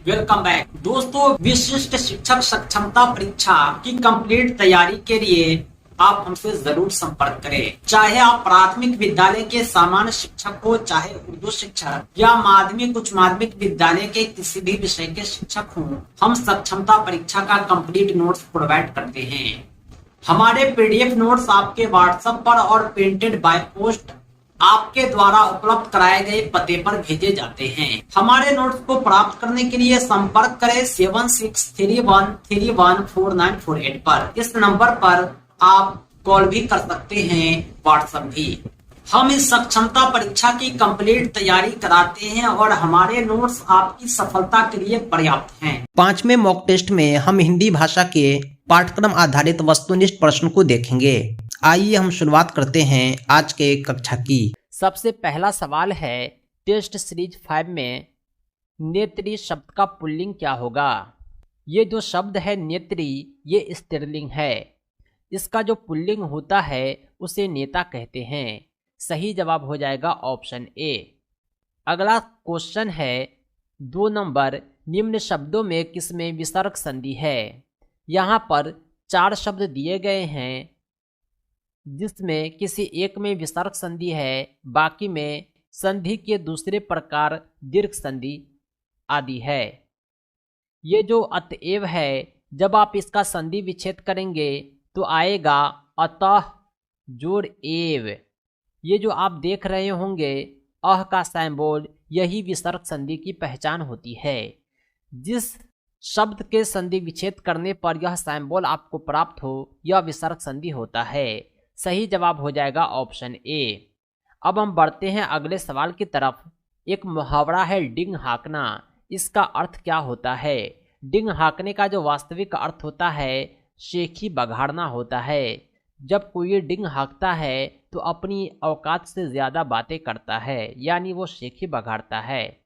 Welcome back दोस्तों। विशिष्ट शिक्षक सक्षमता परीक्षा की कंप्लीट तैयारी के लिए आप हमसे जरूर संपर्क करें। चाहे आप प्राथमिक विद्यालय के सामान्य शिक्षक हो, चाहे उर्दू शिक्षक या माध्यमिक उच्च माध्यमिक विद्यालय के किसी भी विषय के शिक्षक हों, हम सक्षमता परीक्षा का कंप्लीट नोट्स प्रोवाइड करते हैं। हमारे पीडीएफ नोट्स आपके व्हाट्सएप पर और प्रिंटेड बाय पोस्ट आपके द्वारा उपलब्ध कराए गए पते पर भेजे जाते हैं। हमारे नोट्स को प्राप्त करने के लिए संपर्क करें 7631314948 पर। इस नंबर पर आप कॉल भी कर सकते हैं, व्हाट्सएप भी। हम इस सक्षमता परीक्षा की कंप्लीट तैयारी कराते हैं और हमारे नोट्स आपकी सफलता के लिए पर्याप्त हैं। 5वें मॉक टेस्ट में हम हिंदी भाषा के पाठ्यक्रम आधारित वस्तुनिष्ठ प्रश्न को देखेंगे। आइए हम शुरुआत करते हैं आज के कक्षा की। सबसे पहला सवाल है, टेस्ट सीरीज 5 में नेत्री शब्द का पुल्लिंग क्या होगा। ये जो शब्द है नेत्री, ये स्त्रीलिंग है। इसका जो पुल्लिंग होता है उसे नेता कहते हैं। सही जवाब हो जाएगा ऑप्शन ए। अगला क्वेश्चन है 2 नंबर, निम्न शब्दों में किसमें विसर्ग संधि है। यहाँ पर 4 शब्द दिए गए हैं जिसमें किसी एक में विसर्ग संधि है, बाकी में संधि के दूसरे प्रकार दीर्घ संधि आदि है। ये जो अतएव है, जब आप इसका संधि विच्छेद करेंगे तो आएगा अतः जोड़ एव। ये जो आप देख रहे होंगे अह का सिंबल, यही विसर्ग संधि की पहचान होती है। जिस शब्द के संधि विच्छेद करने पर यह सिंबल आपको प्राप्त हो, यह विसर्ग संधि होता है। सही जवाब हो जाएगा ऑप्शन ए। अब हम बढ़ते हैं अगले सवाल की तरफ। एक मुहावरा है डिंग हाँकना। इसका अर्थ क्या होता है। डिंग हाँकने का जो वास्तविक अर्थ होता है शेखी बघाड़ना होता है। जब कोई डिंग हाँकता है तो अपनी औकात से ज़्यादा बातें करता है, यानी वो शेखी बघाड़ता है।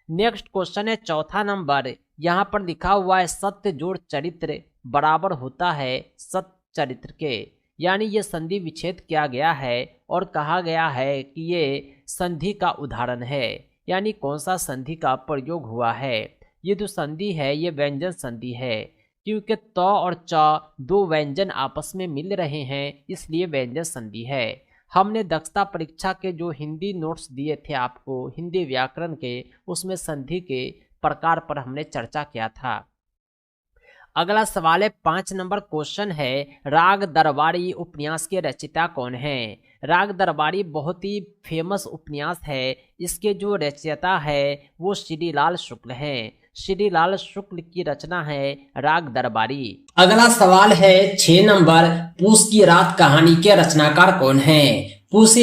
नेक्स्ट क्वेश्चन है 4था नंबर। यहाँ पर लिखा हुआ है सत्य जोड़ चरित्र बराबर होता है सत्य चरित्र के, यानी ये संधि विच्छेद किया गया है और कहा गया है कि ये संधि का उदाहरण है, यानी कौन सा संधि का प्रयोग हुआ है। ये जो संधि है ये व्यंजन संधि है, क्योंकि त और च 2 व्यंजन आपस में मिल रहे हैं, इसलिए व्यंजन संधि है। हमने दक्षता परीक्षा के जो हिंदी नोट्स दिए थे आपको हिंदी व्याकरण के, उसमें संधि के प्रकार पर हमने चर्चा किया था। अगला सवाल है 5 नंबर क्वेश्चन है, राग दरबारी उपन्यास के रचयिता कौन है। राग दरबारी बहुत ही फेमस उपन्यास है। इसके जो रचयिता है वो श्रीलाल शुक्ल हैं। श्रीलाल शुक्ल की रचना है राग दरबारी। अगला सवाल है 6 नंबर, पूस की रात कहानी के रचनाकार कौन है। पूस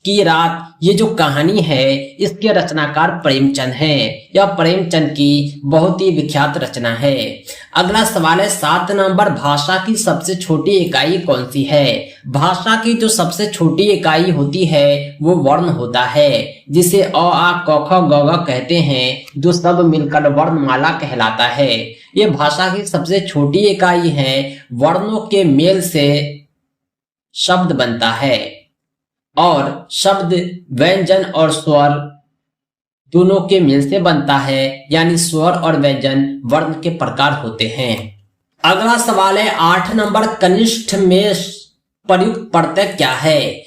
की रात ये जो कहानी है इसके रचनाकार प्रेमचंद हैं। यह प्रेमचंद की बहुत ही विख्यात रचना है। अगला सवाल है 7 नंबर, भाषा की सबसे छोटी इकाई कौन सी है। भाषा की जो सबसे छोटी इकाई होती है वो वर्ण होता है, जिसे अ आ क ख ग घ कहते हैं, जो सब मिलकर वर्णमाला कहलाता है। ये भाषा की सबसे छोटी इकाई है। वर्णों के मेल से शब्द बनता है और शब्द व्यंजन और स्वर दोनों के मेल से बनता है, यानी स्वर और व्यंजन वर्ण के प्रकार होते हैं। अगला सवाल है 8 नंबर, कनिष्ठ में प्रयुक्त प्रत्यय क्या है।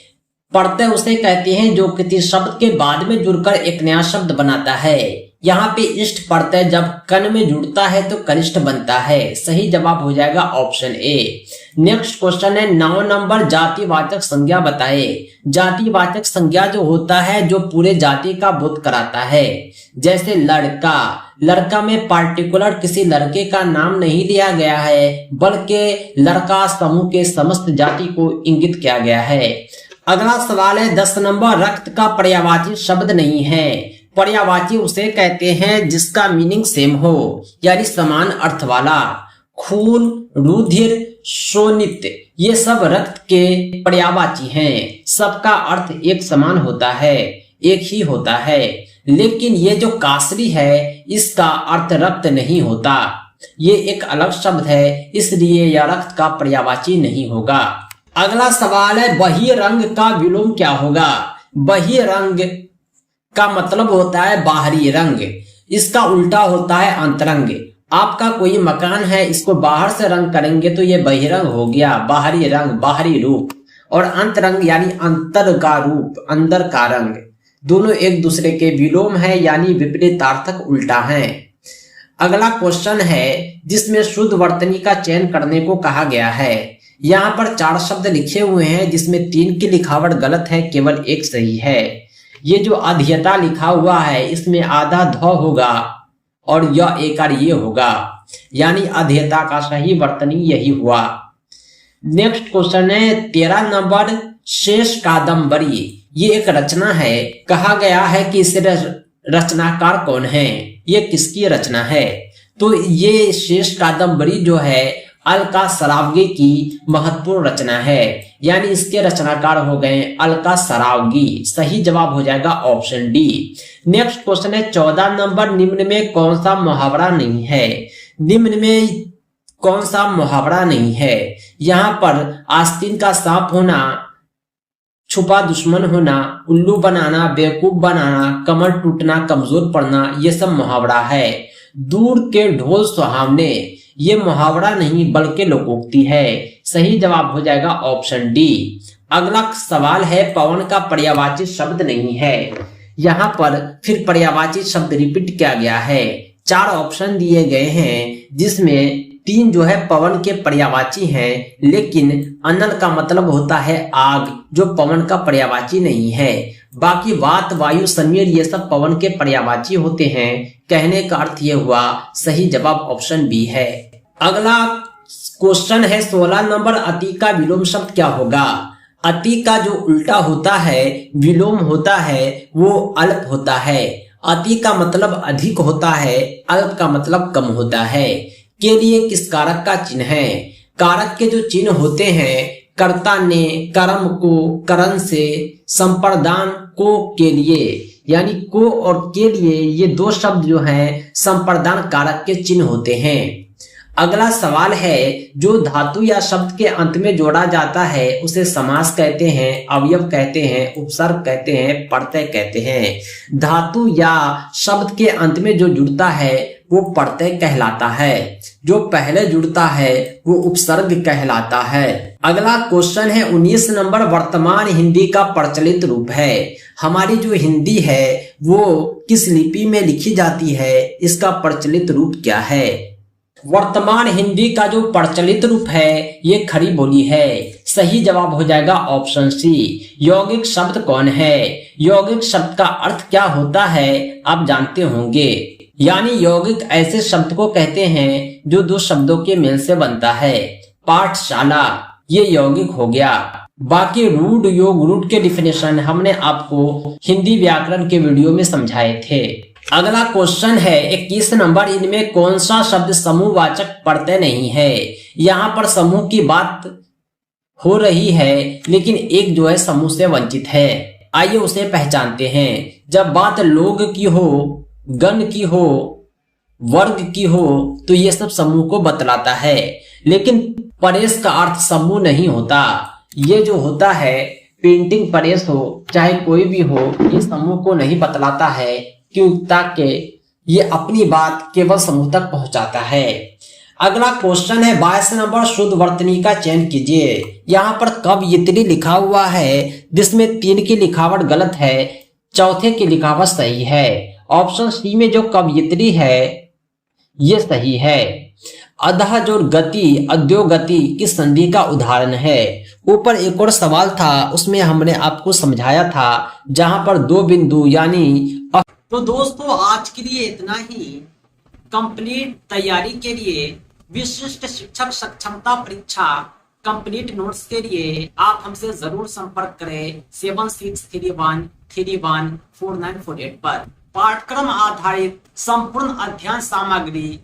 प्रत्यय उसे कहते हैं जो किसी शब्द के बाद में जुड़कर एक नया शब्द बनाता है। यहाँ पे इष्ट प्रत्यय जब कन में जुड़ता है तो कनिष्ठ बनता है। सही जवाब हो जाएगा ऑप्शन ए। नेक्स्ट क्वेश्चन है 9 नंबर, जातिवाचक संज्ञा बताए। जातिवाचक संज्ञा जो होता है जो पूरे जाति का बोध कराता है, जैसे लड़का। लड़का में पार्टिकुलर किसी लड़के का नाम नहीं लिया गया है, बल्कि लड़का समूह के समस्त जाति को इंगित किया गया है। अगला सवाल है 10 नंबर, रक्त का पर्यायवाची शब्द नहीं है। पर्यायवाची उसे कहते हैं जिसका मीनिंग सेम हो, यानी समान अर्थ वाला। खून, रुधिर, शोणित ये सब रक्त के पर्यायवाची हैं। सबका अर्थ एक समान होता है, एक ही होता है। लेकिन ये जो कासरी है इसका अर्थ रक्त नहीं होता, ये एक अलग शब्द है, इसलिए यह रक्त का पर्यायवाची नहीं होगा। अगला सवाल है बहिरंग का विलोम क्या होगा। बहिरंग का मतलब होता है बाहरी रंग। इसका उल्टा होता है अंतरंग। आपका कोई मकान है, इसको बाहर से रंग करेंगे तो ये बहिरंग हो गया, बाहरी रंग, बाहरी रूप। और अंतरंग यानी अंतर का रूप, अंदर का रंग। दोनों एक दूसरे के विलोम है यानी विपरीतार्थक उल्टा है। अगला क्वेश्चन है जिसमें शुद्ध वर्तनी का चयन करने को कहा गया है। यहाँ पर 4 शब्द लिखे हुए हैं जिसमें 3 की लिखावट गलत है, केवल 1 सही है। ये जो अध्यता लिखा हुआ है इसमें आधा ध होगा और यह एकार ये होगा, यानी अध्यता का सही वर्तनी यही हुआ। नेक्स्ट क्वेश्चन है 13 नंबर, शेष कादम्बरी। ये एक रचना है, कहा गया है कि इसे रचनाकार कौन है, ये किसकी रचना है। तो ये शेष कादम्बरी जो है अलका सरावगी की महत्वपूर्ण रचना है, यानी इसके रचनाकार हो गए अलका सरावगी। सही जवाब हो जाएगा ऑप्शन डी। नेक्स्ट क्वेश्चन है 14 नंबर, निम्न में कौन सा मुहावरा नहीं है। निम्न में कौन सा मुहावरा नहीं है। यहाँ पर आस्तीन का सांप होना, छुपा दुश्मन होना, उल्लू बनाना, बेवकूफ बनाना, कमर टूटना, कमजोर पड़ना, ये सब मुहावरा है। दूर के ढोल सुहावने, ये मुहावरा नहीं बल्कि लोकोक्ति है। सही जवाब हो जाएगा ऑप्शन डी। अगला सवाल है पवन का पर्यायवाची शब्द नहीं है। यहाँ पर फिर पर्यायवाची शब्द रिपीट किया गया है। 4 ऑप्शन दिए गए हैं जिसमें 3 जो है पवन के पर्यायवाची हैं, लेकिन अनल का मतलब होता है आग, जो पवन का पर्यायवाची नहीं है। बाकी वात, वायु, समीर ये सब पवन के पर्यायवाची होते हैं। कहने का अर्थ ये हुआ, सही जवाब ऑप्शन बी है। अगला क्वेश्चन है 16 नंबर, अति का विलोम शब्द क्या होगा। अति का जो उल्टा होता है, विलोम होता है, वो अल्प होता है। अति का मतलब अधिक होता है, अल्प का मतलब कम होता है। के लिए किस कारक का चिन्ह है। कारक के जो चिन्ह होते हैं, कर्ता ने, कर्म को, करण से, संप्रदान को, के लिए, यानी को और के लिए, ये 2 शब्द जो हैं संप्रदान कारक के चिन्ह होते हैं। अगला सवाल है जो धातु या शब्द के अंत में जोड़ा जाता है उसे समास कहते हैं, अवयव कहते हैं, उपसर्ग कहते हैं, प्रत्यय कहते हैं। धातु या शब्द के अंत में जो जुड़ता है वो प्रत्यय कहलाता है, जो पहले जुड़ता है वो उपसर्ग कहलाता है। अगला क्वेश्चन है 19 नंबर, वर्तमान हिंदी का प्रचलित रूप है। हमारी जो हिंदी है वो किस लिपि में लिखी जाती है, इसका प्रचलित रूप क्या है। वर्तमान हिंदी का जो प्रचलित रूप है ये खड़ी बोली है। सही जवाब हो जाएगा ऑप्शन सी। यौगिक शब्द कौन है। यौगिक शब्द का अर्थ क्या होता है आप जानते होंगे, यानी यौगिक ऐसे शब्द को कहते हैं जो 2 शब्दों के मेल से बनता है। पाठशाला ये यौगिक हो गया। बाकी रूढ़, योग, रूढ़ के डिफिनेशन हमने आपको हिंदी व्याकरण के वीडियो में समझाए थे। अगला क्वेश्चन है 21 नंबर, इनमें कौन सा शब्द समूहवाचक प्रत्यय नहीं है। यहाँ पर समूह की बात हो रही है लेकिन एक जो है समूह से वंचित है। आइए उसे पहचानते हैं। जब बात लोग की हो, गण की हो, वर्ग की हो तो ये सब समूह को बतलाता है, लेकिन परेश का अर्थ समूह नहीं होता। ये जो होता है पेंटिंग परेश हो चाहे कोई भी हो, ये समूह को नहीं बतलाता है, क्यों, ताकि ये अपनी बात केवल समूह तक पहुंचाता है। अगला क्वेश्चन है 22 नंबर, शुद्ध वर्तनी का चयन कीजिए। यहाँ पर कवयित्री लिखा हुआ है जिसमें 3 की लिखावट गलत है, चौथे की लिखावट सही है। ऑप्शन सी में जो कवयित्री है ये सही है। अधः जो गति, अद्योगति किस संधि का उदाहरण है। ऊपर एक और सवाल था उसमें हमने आपको समझाया था जहां पर 2 बिंदु यानी। तो दोस्तों आज के लिए इतना ही। कंप्लीट तैयारी के लिए विशिष्ट शिक्षक सक्षमता परीक्षा कंप्लीट नोट्स के लिए आप हमसे जरूर संपर्क करें 7631314948 पर। पाठ्यक्रम आधारित संपूर्ण अध्ययन सामग्री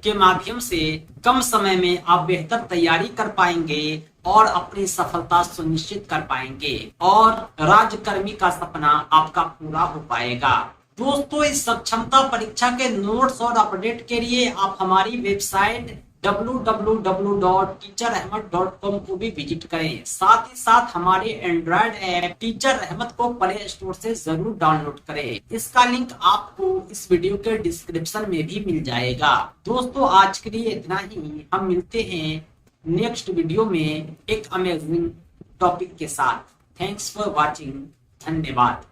के माध्यम से कम समय में आप बेहतर तैयारी कर पाएंगे और अपनी सफलता सुनिश्चित कर पाएंगे और राज्यकर्मी का सपना आपका पूरा हो पाएगा। दोस्तों इस सक्षमता परीक्षा के नोट्स और अपडेट के लिए आप हमारी वेबसाइट www.teacherahmed.com को भी विजिट करें। साथ ही साथ हमारे एंड्रॉयड ऐप टीचर अहमद को प्ले स्टोर से जरूर डाउनलोड करें। इसका लिंक आपको इस वीडियो के डिस्क्रिप्शन में भी मिल जाएगा। दोस्तों आज के लिए इतना ही, हम मिलते हैं नेक्स्ट वीडियो में एक अमेजिंग टॉपिक के साथ। थैंक्स फॉर वॉचिंग, धन्यवाद।